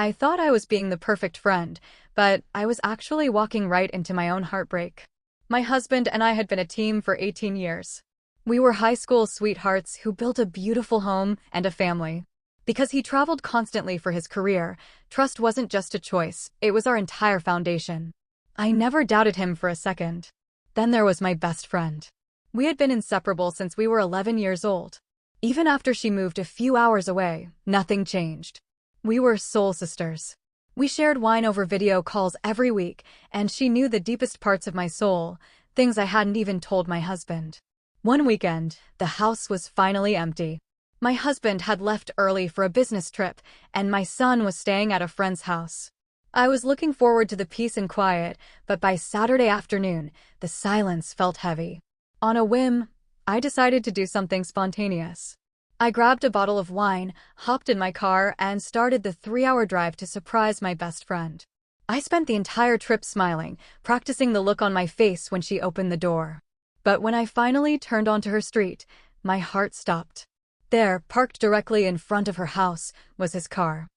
I thought I was being the perfect friend, but I was actually walking right into my own heartbreak. My husband and I had been a team for 18 years. We were high school sweethearts who built a beautiful home and a family. Because he traveled constantly for his career, trust wasn't just a choice, it was our entire foundation. I never doubted him for a second. Then there was my best friend. We had been inseparable since we were 11 years old. Even after she moved a few hours away, nothing changed. We were soul sisters. We shared wine over video calls every week, and she knew the deepest parts of my soul, things I hadn't even told my husband. One weekend, the house was finally empty. My husband had left early for a business trip, and my son was staying at a friend's house. I was looking forward to the peace and quiet, but by Saturday afternoon, the silence felt heavy. On a whim, I decided to do something spontaneous. I grabbed a bottle of wine, hopped in my car, and started the 3-hour drive to surprise my best friend. I spent the entire trip smiling, practicing the look on my face when she opened the door. But when I finally turned onto her street, my heart stopped. There, parked directly in front of her house, was his car.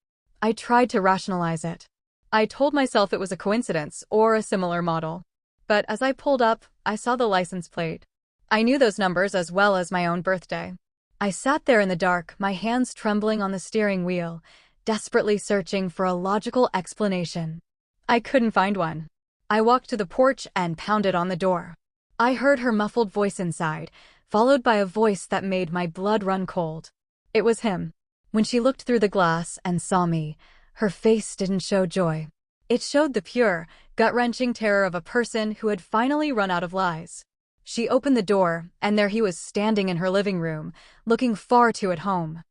I tried to rationalize it. I told myself it was a coincidence or a similar model. But as I pulled up, I saw the license plate. I knew those numbers as well as my own birthday. I sat there in the dark, my hands trembling on the steering wheel, desperately searching for a logical explanation. I couldn't find one. I walked to the porch and pounded on the door. I heard her muffled voice inside, followed by a voice that made my blood run cold. It was him. When she looked through the glass and saw me, her face didn't show joy. It showed the pure, gut-wrenching terror of a person who had finally run out of lies. She opened the door, and there he was standing in her living room, looking far too at home.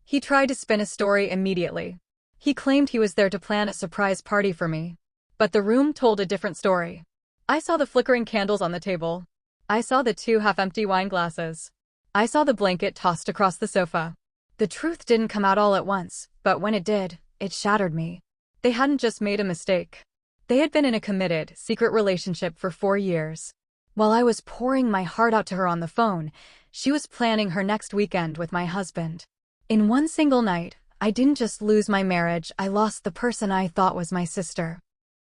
He tried to spin a story immediately. He claimed he was there to plan a surprise party for me. But the room told a different story. I saw the flickering candles on the table. I saw the 2 half-empty wine glasses. I saw the blanket tossed across the sofa. The truth didn't come out all at once, but when it did, it shattered me. They hadn't just made a mistake. They had been in a committed, secret relationship for 4 years. While I was pouring my heart out to her on the phone, she was planning her next weekend with my husband. In one single night, I didn't just lose my marriage, I lost the person I thought was my sister.